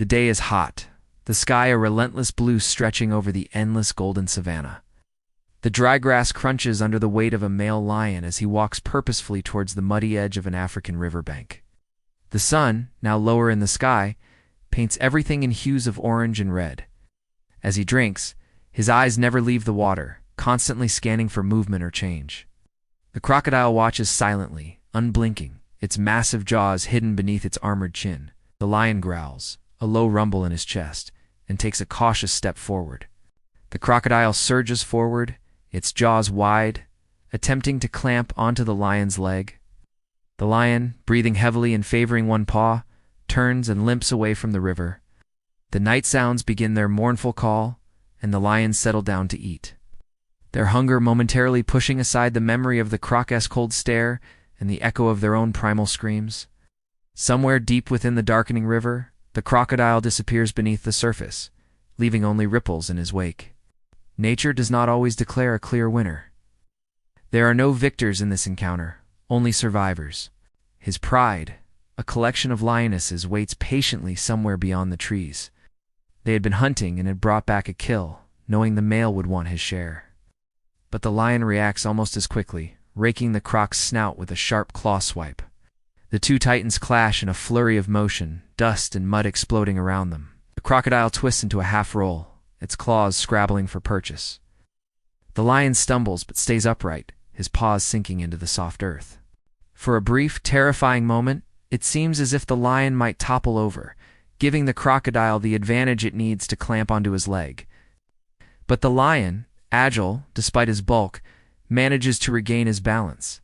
The day is hot, the sky a relentless blue stretching over the endless golden savanna. The dry grass crunches under the weight of a male lion as he walks purposefully towards the muddy edge of an African riverbank. The sun, now lower in the sky, paints everything in hues of orange and red. As he drinks, his eyes never leave the water, constantly scanning for movement or change. The crocodile watches silently, unblinking, its massive jaws hidden beneath its armored chin. The lion growls, a low rumble in his chest, and takes a cautious step forward. The crocodile surges forward, its jaws wide, attempting to clamp onto the lion's leg. The lion, breathing heavily and favoring one paw, turns and limps away from the river. The night sounds begin their mournful call, and the lions settle down to eat, their hunger momentarily pushing aside the memory of the croc's cold stare and the echo of their own primal screams. Somewhere deep within the darkening river, the crocodile disappears beneath the surface, leaving only ripples in his wake. Nature does not always declare a clear winner. There are no victors in this encounter, only survivors. His pride, a collection of lionesses, waits patiently somewhere beyond the trees. They had been hunting and had brought back a kill, knowing the male would want his share. But the lion reacts almost as quickly, raking the croc's snout with a sharp claw swipe. The two titans clash in a flurry of motion, dust and mud exploding around them. The crocodile twists into a half roll, its claws scrabbling for purchase. The lion stumbles but stays upright, his paws sinking into the soft earth. For a brief, terrifying moment, it seems as if the lion might topple over, giving the crocodile the advantage it needs to clamp onto his leg. But the lion, agile despite his bulk, manages to regain his balance.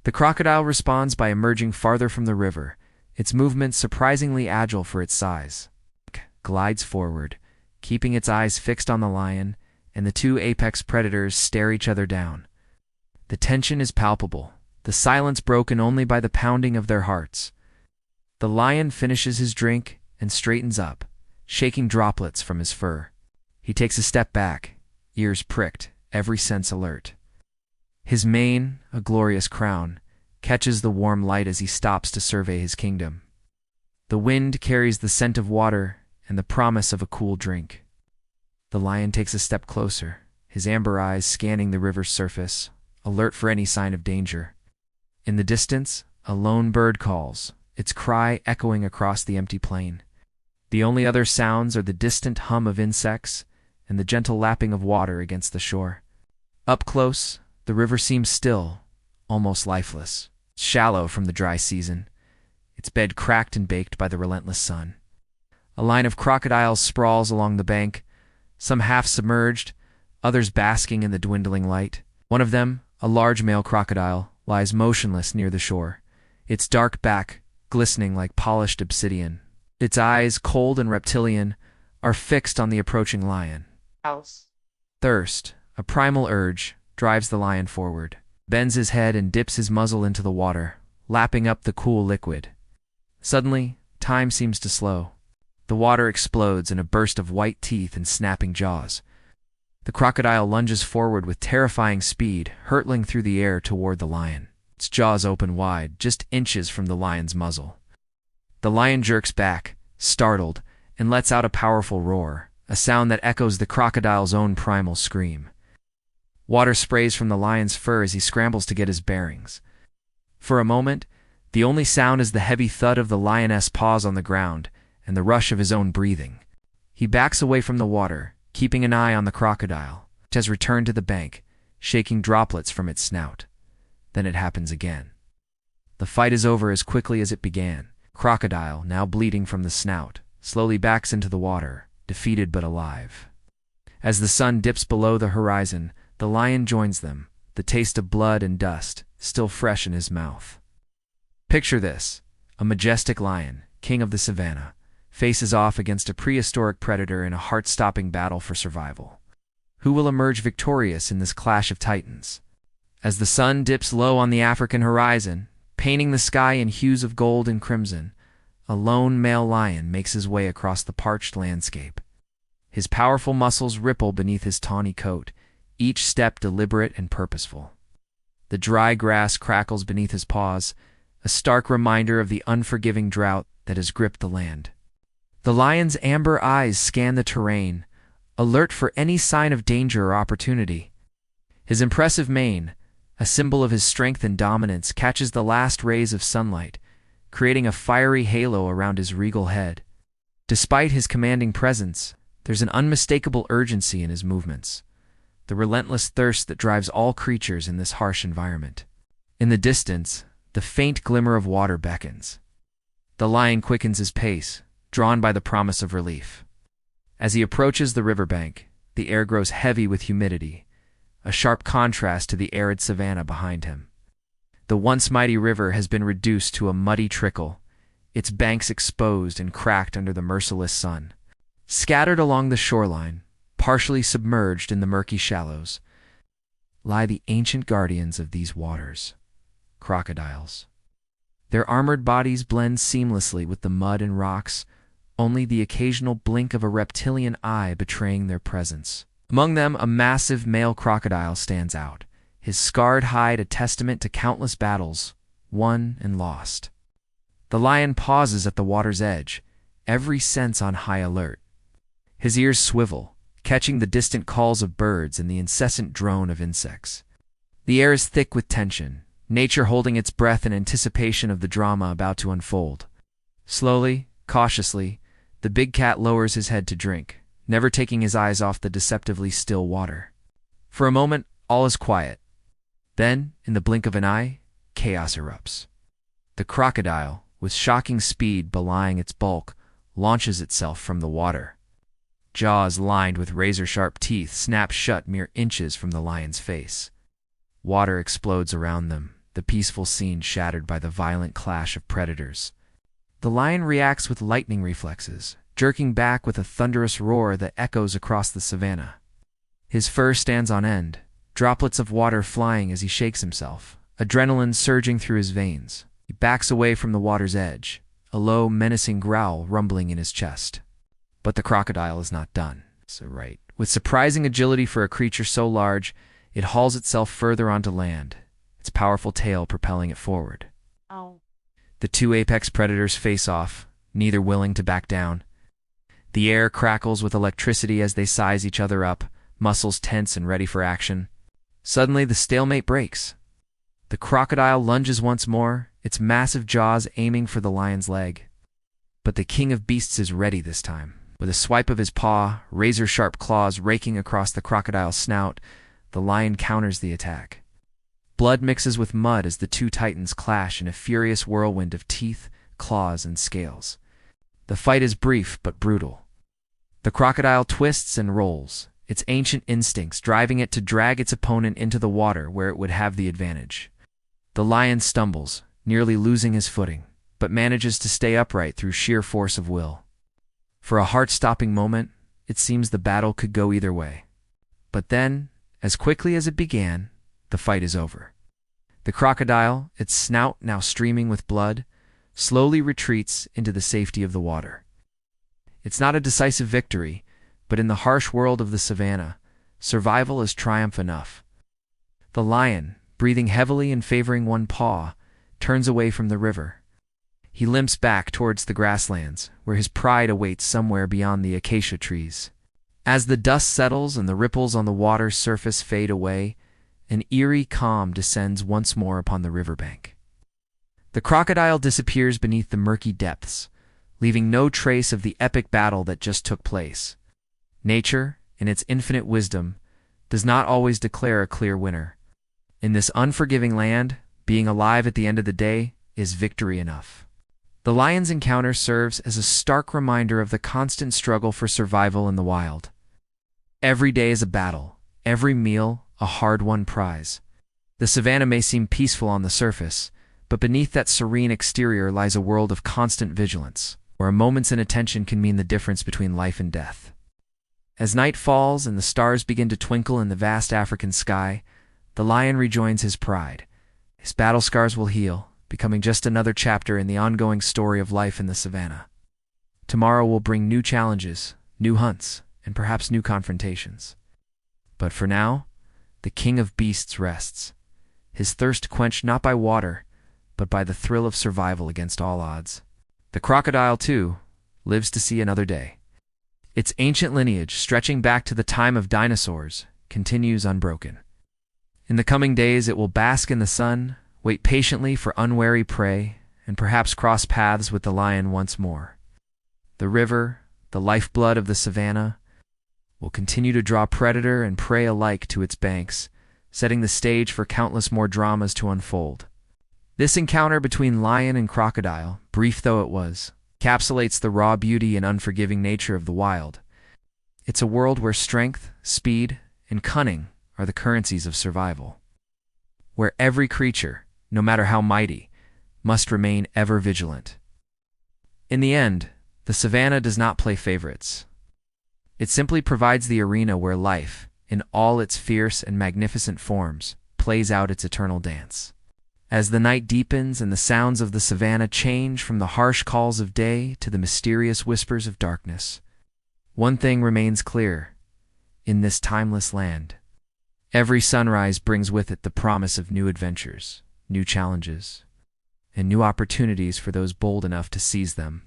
The crocodile responds by emerging farther from the river, its movements surprisingly agile for its size. It glides forward, keeping its eyes fixed on the lion, and the two apex predators stare each other down. The tension is palpable, the silence broken only by the pounding of their hearts. The lion finishes his drink and straightens up, shaking droplets from his fur. He takes a step back, ears pricked, every sense alert. His mane, a glorious crown, catches the warm light as he stops to survey his kingdom. The wind carries the scent of water and the promise of a cool drink. The lion takes a step closer, his amber eyes scanning the river's surface, alert for any sign of danger. In the distance, a lone bird calls, its cry echoing across the empty plain. The only other sounds are the distant hum of insects and the gentle lapping of water against the shore. Up close, the river seems still, almost lifeless, shallow from the dry season, its bed cracked and baked by the relentless sun. A line of crocodiles sprawls along the bank, some half-submerged, others basking in the dwindling light. One of them, a large male crocodile, lies motionless near the shore, its dark back glistening like polished obsidian. Its eyes, cold and reptilian, are fixed on the approaching lion. Thirst, a primal urge, drives the lion forward, bends his head and dips his muzzle into the water, lapping up the cool liquid. Suddenly, time seems to slow. The water explodes in a burst of white teeth and snapping jaws. The crocodile lunges forward with terrifying speed, hurtling through the air toward the lion. Its jaws open wide, just inches from the lion's muzzle. The lion jerks back, startled, and lets out a powerful roar, a sound that echoes the crocodile's own primal scream. Water sprays from the lion's fur as he scrambles to get his bearings. For a moment, the only sound is the heavy thud of the lioness' paws on the ground and the rush of his own breathing. He backs away from the water, keeping an eye on the crocodile, which has returned to the bank, shaking droplets from its snout. Then it happens again. The fight is over as quickly as it began. Crocodile, now bleeding from the snout, slowly backs into the water, defeated but alive. As the sun dips below the horizon, the lion joins them, the taste of blood and dust still fresh in his mouth. Picture this: a majestic lion, king of the savannah, faces off against a prehistoric predator in a heart-stopping battle for survival. Who will emerge victorious in this clash of titans? As the sun dips low on the African horizon, painting the sky in hues of gold and crimson, a lone male lion makes his way across the parched landscape. His powerful muscles ripple beneath his tawny coat, each step deliberate and purposeful. The dry grass crackles beneath his paws, a stark reminder of the unforgiving drought that has gripped the land. The lion's amber eyes scan the terrain, alert for any sign of danger or opportunity. His impressive mane, a symbol of his strength and dominance, catches the last rays of sunlight, creating a fiery halo around his regal head. Despite his commanding presence, there's an unmistakable urgency in his movements, the relentless thirst that drives all creatures in this harsh environment. In the distance, the faint glimmer of water beckons. The lion quickens his pace, drawn by the promise of relief. As he approaches the riverbank, the air grows heavy with humidity, a sharp contrast to the arid savanna behind him. The once mighty river has been reduced to a muddy trickle, its banks exposed and cracked under the merciless sun. Scattered along the shoreline, partially submerged in the murky shallows, lie the ancient guardians of these waters, crocodiles. Their armored bodies blend seamlessly with the mud and rocks, only the occasional blink of a reptilian eye betraying their presence. Among them, a massive male crocodile stands out, his scarred hide a testament to countless battles, won and lost. The lion pauses at the water's edge, every sense on high alert. His ears swivel, catching the distant calls of birds and the incessant drone of insects. The air is thick with tension, nature holding its breath in anticipation of the drama about to unfold. Slowly, cautiously, the big cat lowers his head to drink, never taking his eyes off the deceptively still water. For a moment, all is quiet. Then, in the blink of an eye, chaos erupts. The crocodile, with shocking speed belying its bulk, launches itself from the water. Jaws lined with razor-sharp teeth snap shut mere inches from the lion's face. Water explodes around them, the peaceful scene shattered by the violent clash of predators. The lion reacts with lightning reflexes, jerking back with a thunderous roar that echoes across the savanna. His fur stands on end, droplets of water flying as he shakes himself, adrenaline surging through his veins. He backs away from the water's edge, a low, menacing growl rumbling in his chest. But the crocodile is not done. With surprising agility for a creature so large, it hauls itself further onto land, its powerful tail propelling it forward. Oh. The two apex predators face off, neither willing to back down. The air crackles with electricity as they size each other up, muscles tense and ready for action. Suddenly, the stalemate breaks. The crocodile lunges once more, its massive jaws aiming for the lion's leg. But the king of beasts is ready this time. With a swipe of his paw, razor-sharp claws raking across the crocodile's snout, the lion counters the attack. Blood mixes with mud as the two titans clash in a furious whirlwind of teeth, claws, and scales. The fight is brief but brutal. The crocodile twists and rolls, its ancient instincts driving it to drag its opponent into the water where it would have the advantage. The lion stumbles, nearly losing his footing, but manages to stay upright through sheer force of will. For a heart-stopping moment, it seems the battle could go either way. But then, as quickly as it began, the fight is over. The crocodile, its snout now streaming with blood, slowly retreats into the safety of the water. It's not a decisive victory, but in the harsh world of the savanna, survival is triumph enough. The lion, breathing heavily and favoring one paw, turns away from the river. He limps back towards the grasslands, where his pride awaits somewhere beyond the acacia trees. As the dust settles and the ripples on the water's surface fade away, an eerie calm descends once more upon the riverbank. The crocodile disappears beneath the murky depths, leaving no trace of the epic battle that just took place. Nature, in its infinite wisdom, does not always declare a clear winner. In this unforgiving land, being alive at the end of the day is victory enough. The lion's encounter serves as a stark reminder of the constant struggle for survival in the wild. Every day is a battle, every meal a hard-won prize. The savanna may seem peaceful on the surface, but beneath that serene exterior lies a world of constant vigilance, where a moment's inattention can mean the difference between life and death. As night falls and the stars begin to twinkle in the vast African sky, the lion rejoins his pride. His battle scars will heal, becoming just another chapter in the ongoing story of life in the savanna. Tomorrow will bring new challenges, new hunts, and perhaps new confrontations. But for now, the king of beasts rests, his thirst quenched not by water, but by the thrill of survival against all odds. The crocodile, too, lives to see another day. Its ancient lineage, stretching back to the time of dinosaurs, continues unbroken. In the coming days, it will bask in the sun, wait patiently for unwary prey, and perhaps cross paths with the lion once more. The river, the lifeblood of the savanna, will continue to draw predator and prey alike to its banks, setting the stage for countless more dramas to unfold. This encounter between lion and crocodile, brief though it was, encapsulates the raw beauty and unforgiving nature of the wild. It's a world where strength, speed, and cunning are the currencies of survival, where every creature, no matter how mighty, must remain ever vigilant. In the end, the savanna does not play favorites. It simply provides the arena where life, in all its fierce and magnificent forms, plays out its eternal dance. As the night deepens and the sounds of the savanna change from the harsh calls of day to the mysterious whispers of darkness, one thing remains clear. In this timeless land, every sunrise brings with it the promise of new adventures, new challenges, and new opportunities for those bold enough to seize them.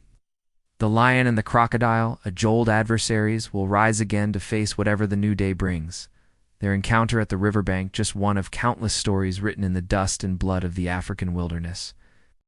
The lion and the crocodile, adjoled adversaries, will rise again to face whatever the new day brings. Their encounter at the riverbank just one of countless stories written in the dust and blood of the African wilderness.